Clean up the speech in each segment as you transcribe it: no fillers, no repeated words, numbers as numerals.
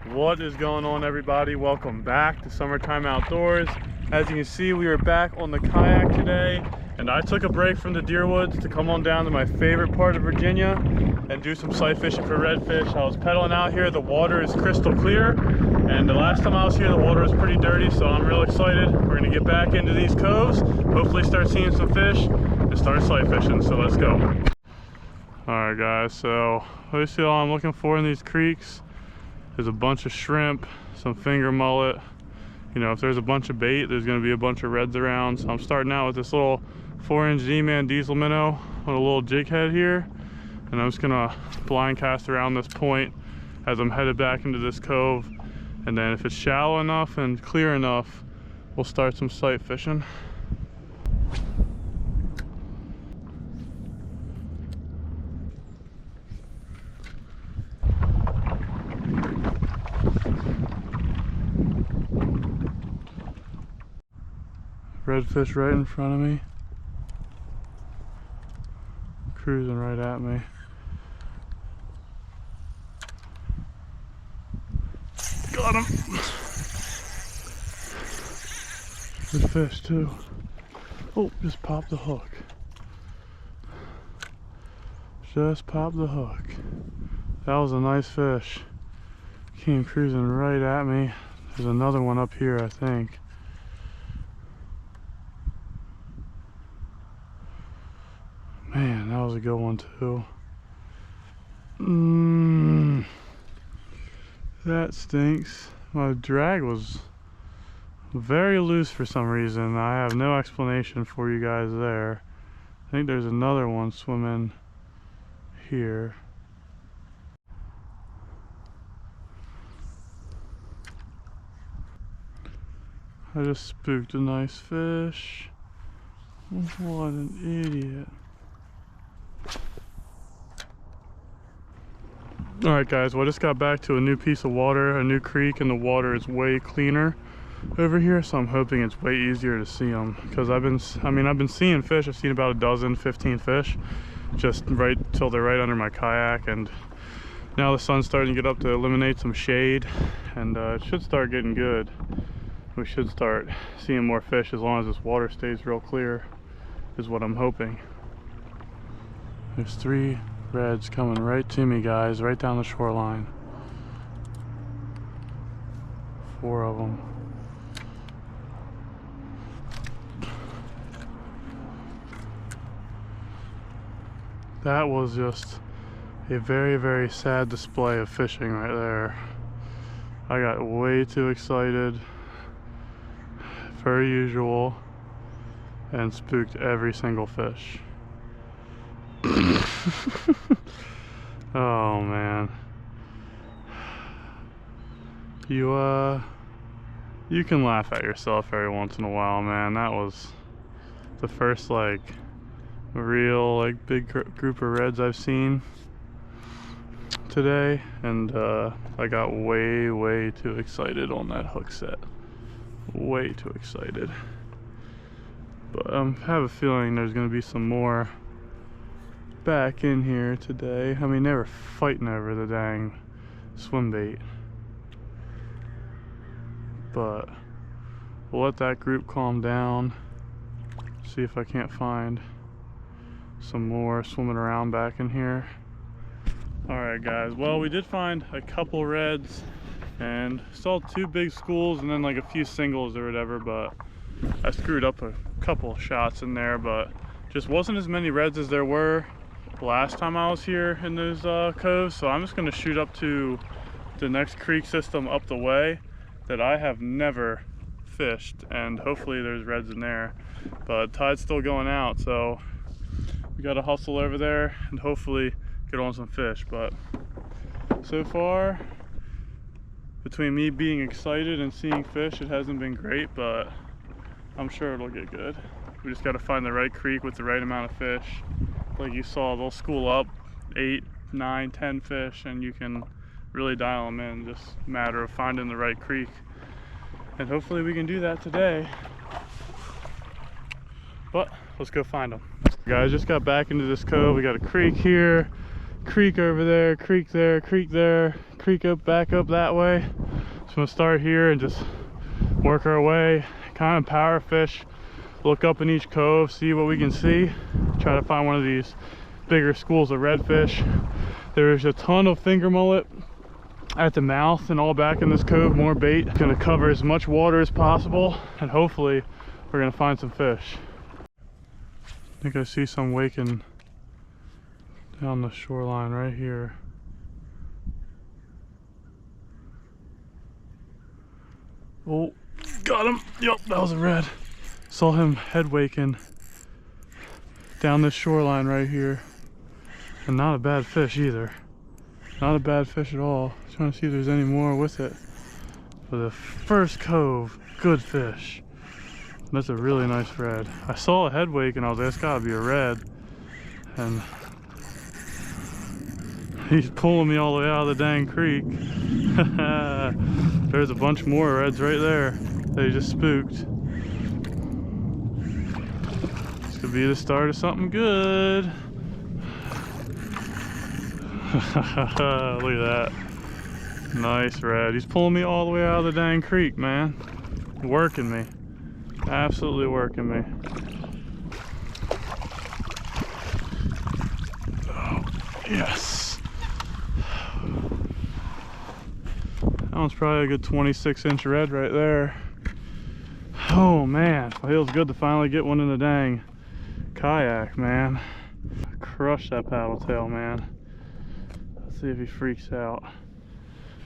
What is going on, everybody? Welcome back to Summertime Outdoors. As you can see, we are back on the kayak today, and I took a break from the deer woods to come on down to my favorite part of Virginia and do some sight fishing for redfish. I was pedaling out here. The water is crystal clear, and the last time I was here the water was pretty dirty, so I'm real excited. We're gonna get back into these coves, hopefully start seeing some fish and start sight fishing. So let's go. Alright guys, so basically all I'm looking for in these creeks is a bunch of shrimp, some finger mullet. You know, if there's a bunch of bait, there's going to be a bunch of reds around. So I'm starting out with this little 4-inch Z-Man diesel minnow with a little jig head here, and I'm just going to blind cast around this point as I'm headed back into this cove. And then if it's shallow enough and clear enough, we'll start some sight fishing. Redfish right in front of me, cruising right at me. Got him. Good fish too. Oh, just popped the hook. Just popped the hook. That was a nice fish. Came cruising right at me. There's another one up here, I think. Man, that was a good one too. That stinks. My drag was very loose for some reason. I have no explanation for you guys there. I think there's another one swimming here. I just spooked a nice fish. What an idiot. Alright guys, well I just got back to a new piece of water, a new creek, and the water is way cleaner over here, so I'm hoping it's way easier to see them, because I've been seeing fish. I've seen about a dozen, 15 fish just right till they're right under my kayak, and now the sun's starting to get up to eliminate some shade, and it should start getting good. We should start seeing more fish as long as this water stays real clear, is what I'm hoping. There's 3 reds coming right to me, guys, right down the shoreline. 4 of them. That was just a very, very sad display of fishing right there. I got way too excited, per usual, and spooked every single fish. Oh man, you can laugh at yourself every once in a while, man. That was the first like real big group of reds I've seen today, and I got way too excited on that hook set. Way too excited. But I have a feeling there's gonna be some more back in here today. I mean, they were fighting over the dang swim bait, but we'll let that group calm down, see if I can't find some more swimming around back in here. Alright guys, well we did find a couple reds and saw 2 big schools and then like a few singles or whatever, but I screwed up a couple shots in there, but just wasn't as many reds as there were last time I was here in those coves. So I'm just going to shoot up to the next creek system up the way that I have never fished, and hopefully there's reds in there, but tide's still going out, so we got to hustle over there and hopefully get on some fish. But so far, between me being excited and seeing fish, it hasn't been great, but I'm sure it'll get good. We just got to find the right creek with the right amount of fish. Like you saw, they'll school up 8, 9, 10 fish, and you can really dial them in. Just a matter of finding the right creek, and hopefully we can do that today. But let's go find them. Guys, just got back into this cove. We got a creek here, creek over there, creek there, creek there, creek up back up that way. So we'll start here and just work our way, kind of power fish, look up in each cove, see what we can see, try to find one of these bigger schools of redfish. There's a ton of finger mullet at the mouth and all back in this cove, more bait. Gonna cover as much water as possible and hopefully we're gonna find some fish. I think I see some waking down the shoreline right here. Oh, got him. Yep, that was a red. Saw him head waking down this shoreline right here. And not a bad fish either. Not a bad fish at all. Trying to see if there's any more with it. For the first cove, good fish. That's a really nice red. I saw a head wake and I was like, that's gotta be a red. And he's pulling me all the way out of the dang creek. There's a bunch more reds right there. They just spooked. This could be the start of something good. Look at that. Nice red. He's pulling me all the way out of the dang creek, man. Working me. Absolutely working me. Oh, yes. That one's probably a good 26-inch red right there. Oh man, it feels good to finally get one in the dang kayak, man. Crush that paddle tail, man. Let's see if he freaks out.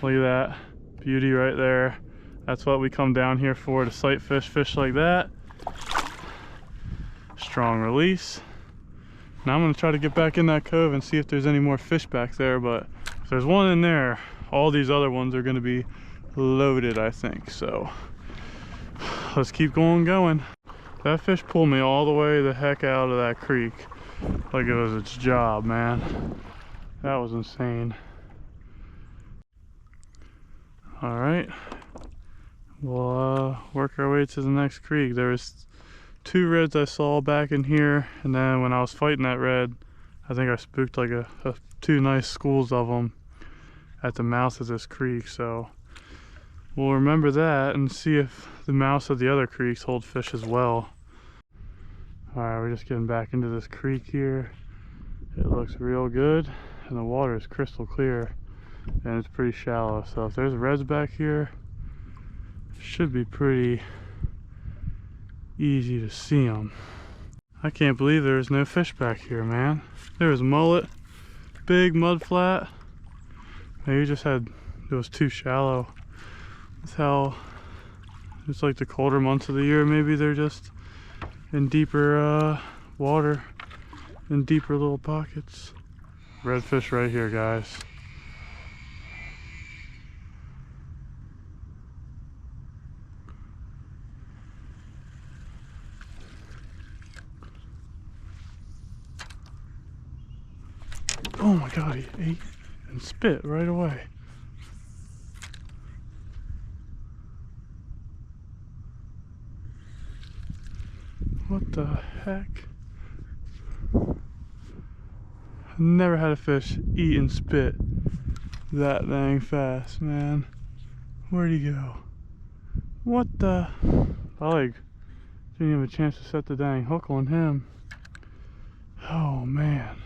Look at that beauty right there. That's what we come down here for, to sight fish like that. Strong release. Now I'm gonna try to get back in that cove and see if there's any more fish back there, but if there's one in there, all these other ones are gonna be loaded, I think. So let's keep going. That fish pulled me all the way the heck out of that creek like it was its job, man. That was insane. All right, we'll work our way to the next creek. There was 2 reds I saw back in here, and then when I was fighting that red, I think I spooked like 2 nice schools of them at the mouth of this creek. So we'll remember that and see if the mouths of the other creeks hold fish as well. All right, we're just getting back into this creek here. It looks real good and the water is crystal clear and it's pretty shallow. So if there's reds back here, it should be pretty easy to see them. I can't believe there's no fish back here, man. There was mullet, big mud flat. Maybe just it was too shallow. That's how it's like the colder months of the year. Maybe they're just in deeper water, in deeper little pockets. Redfish right here, guys. Oh my God, he ate and spit right away. What the heck? I've never had a fish eat and spit that dang fast, man. Where'd he go? What the? I like didn't even have a chance to set the dang hook on him. Oh man.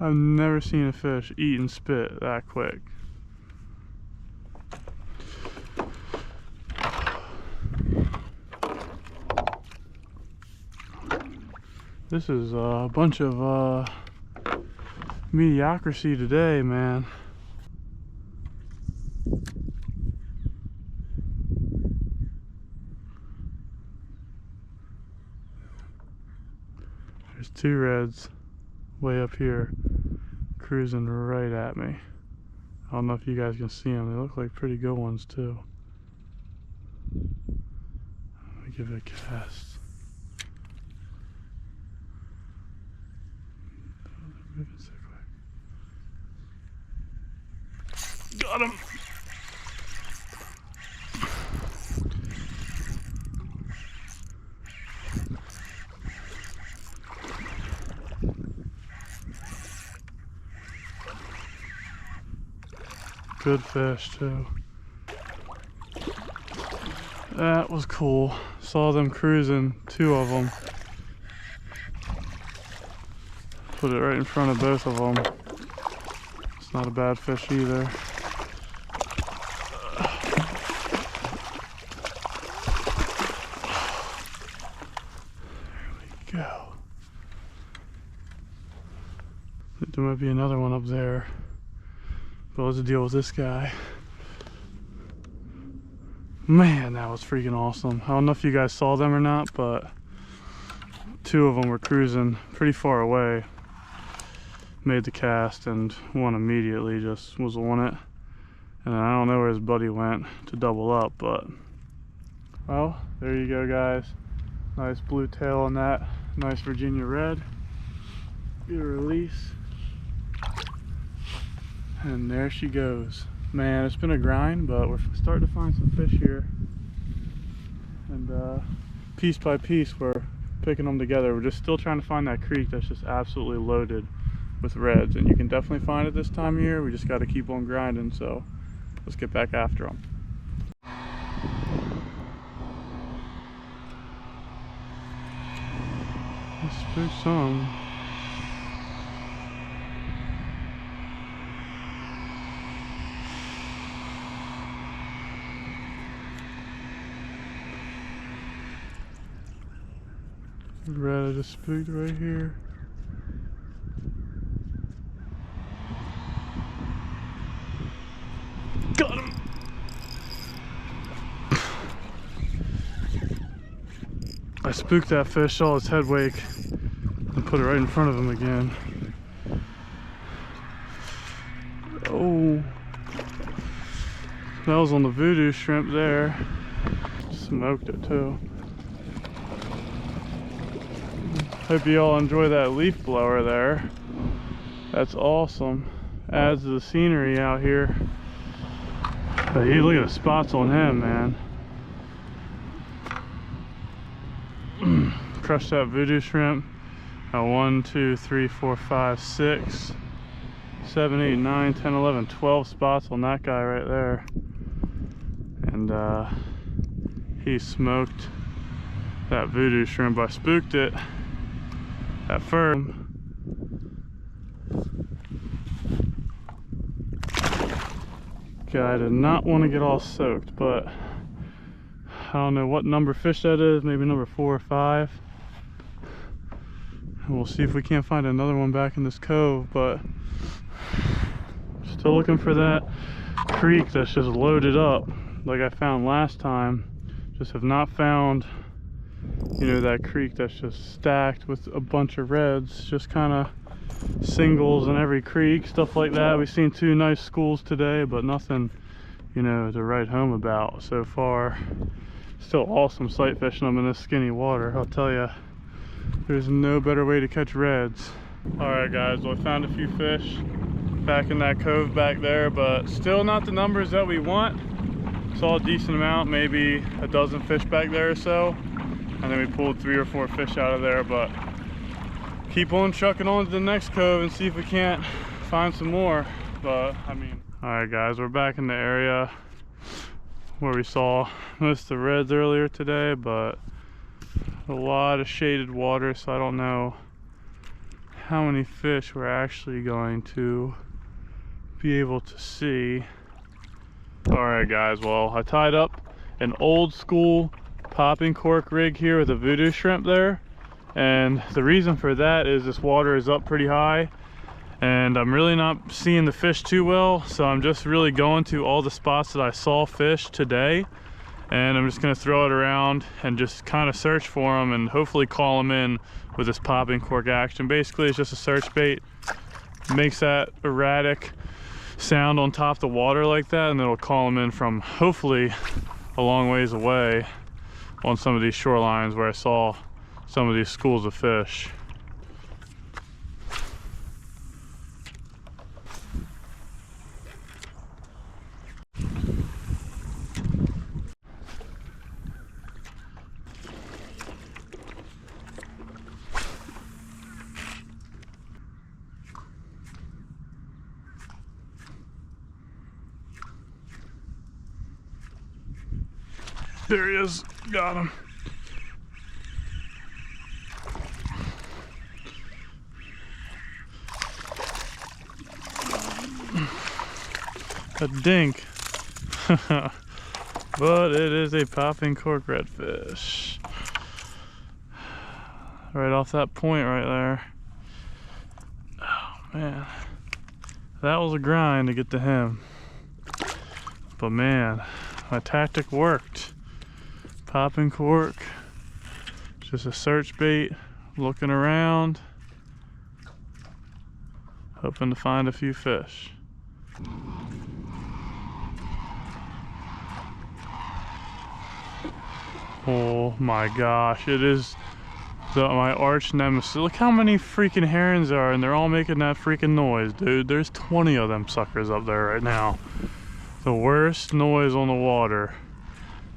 I've never seen a fish eat and spit that quick. This is a bunch of mediocrity today, man. There's 2 reds way up here cruising right at me. I don't know if you guys can see them. They look like pretty good ones too. Let me give it a cast. Got him. Good fish too. That was cool. Saw them cruising, 2 of them. Put it right in front of both of them. It's not a bad fish either. There we go. There might be another one up there. But let's deal with this guy. Man, that was freaking awesome. I don't know if you guys saw them or not, but 2 of them were cruising pretty far away. Made the cast and one immediately just was on it. And I don't know where his buddy went to double up, but well, there you go, guys. Nice blue tail on that. Nice Virginia red. Get a release. And there she goes. Man, it's been a grind, but we're starting to find some fish here. And piece by piece, we're picking them together. We're just still trying to find that creek that's just absolutely loaded with reds. And you can definitely find it this time of year. We just got to keep on grinding. So let's get back after them. Let's spook some. Red I just spooked right here. Got him! I spooked that fish, saw his head wake, and put it right in front of him again. Oh, that was on the voodoo shrimp there. Smoked it too. Hope you all enjoy that leaf blower there. That's awesome. Adds to the scenery out here. But you look at the spots on him, man. Crushed that voodoo shrimp. 1, 2, 3, 4, 5, 6, 7, 8, 9, 10, 11, 12 spots on that guy right there. And he smoked that voodoo shrimp. I spooked it at first. Okay, I did not want to get all soaked, but I don't know what number fish that is, maybe number 4 or 5. And we'll see if we can't find another one back in this cove, but still looking for that creek that's just loaded up like I found last time. Just have not found, you know, that creek that's just stacked with a bunch of reds, just kind of singles in every creek, stuff like that. We've seen 2 nice schools today, but nothing, you know, to write home about so far. Still awesome sight fishing them in this skinny water, I'll tell you. There's no better way to catch reds. Alright guys, well I found a few fish back in that cove back there, but still not the numbers that we want. Saw a decent amount, maybe a dozen fish back there or so. And then we pulled 3 or 4 fish out of there, but keep on trucking on to the next cove and see if we can't find some more. But I mean, all right guys, we're back in the area where we saw most of the reds earlier today, but a lot of shaded water, so I don't know how many fish we're actually going to be able to see. All right guys, well I tied up an old school popping cork rig here with a voodoo shrimp there, and the reason for that is this water is up pretty high and I'm really not seeing the fish too well, so I'm just really going to all the spots that I saw fish today, and I'm just going to throw it around and just kind of search for them and hopefully call them in with this popping cork action. Basically it's just a search bait, makes that erratic sound on top of the water like that, and it'll call them in from hopefully a long ways away on some of these shorelines where I saw some of these schools of fish. There he is. Got him. A dink. But it is a popping cork redfish. Right off that point right there. Oh man. That was a grind to get to him. But man, my tactic worked. Popping cork. Just a search bait. Looking around. Hoping to find a few fish. Oh my gosh, it is my arch nemesis. Look how many freaking herons are, and they're all making that freaking noise, dude. There's 20 of them suckers up there right now. The worst noise on the water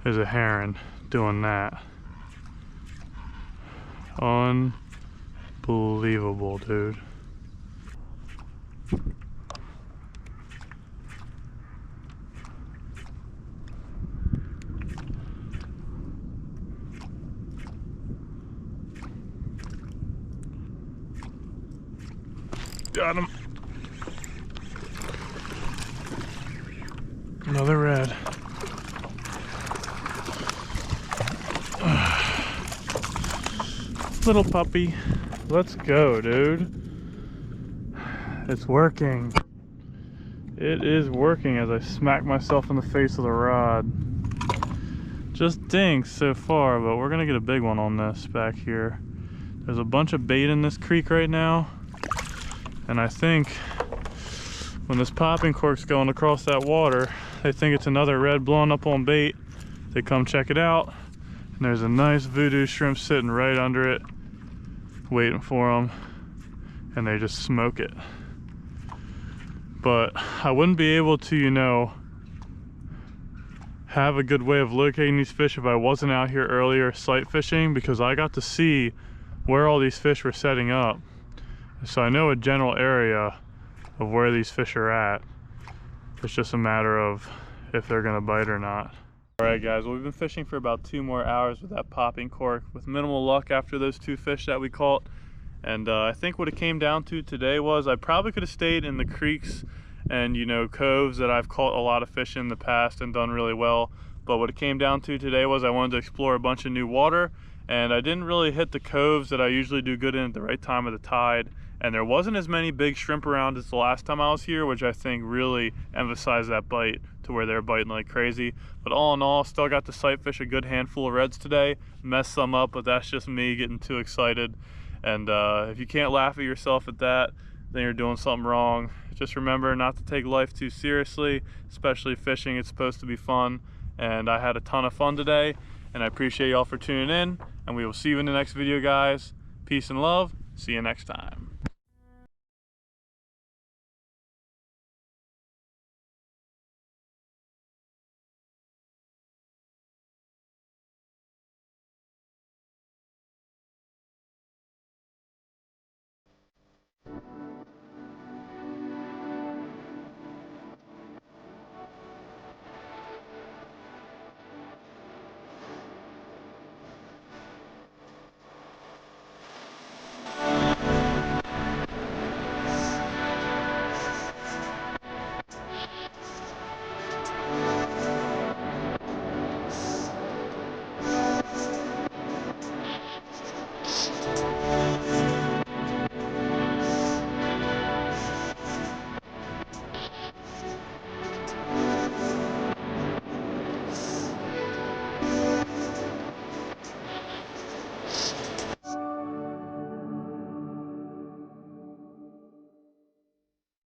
is a heron doing that. Unbelievable, dude. Got him. Another red. Little puppy. Let's go, dude. It's working. It is working as I smack myself in the face with a rod. Just dinks so far, but we're gonna get a big one on this back here. There's a bunch of bait in this creek right now. And I think when this popping cork's going across that water, they think it's another red blowing up on bait. They come check it out, and there's a nice voodoo shrimp sitting right under it, waiting for them, and they just smoke it. But I wouldn't be able to, you know, have a good way of locating these fish if I wasn't out here earlier sight fishing, because I got to see where all these fish were setting up. So I know a general area of where these fish are at. It's just a matter of if they're gonna bite or not. All right guys, well, we've been fishing for about 2 more hours with that popping cork with minimal luck after those 2 fish that we caught. And I think what it came down to today was I probably could have stayed in the creeks and, you know, coves that I've caught a lot of fish in the past and done really well. But what it came down to today was I wanted to explore a bunch of new water, and I didn't really hit the coves that I usually do good in at the right time of the tide. And there wasn't as many big shrimp around as the last time I was here, which I think really emphasized that bite to where they're biting like crazy. But all in all, still got to sight fish a good handful of reds today. Messed some up, but that's just me getting too excited. And if you can't laugh at yourself at that, then you're doing something wrong. Just remember not to take life too seriously, especially fishing. It's supposed to be fun. And I had a ton of fun today, and I appreciate y'all for tuning in, and we will see you in the next video, guys. Peace and love. See you next time.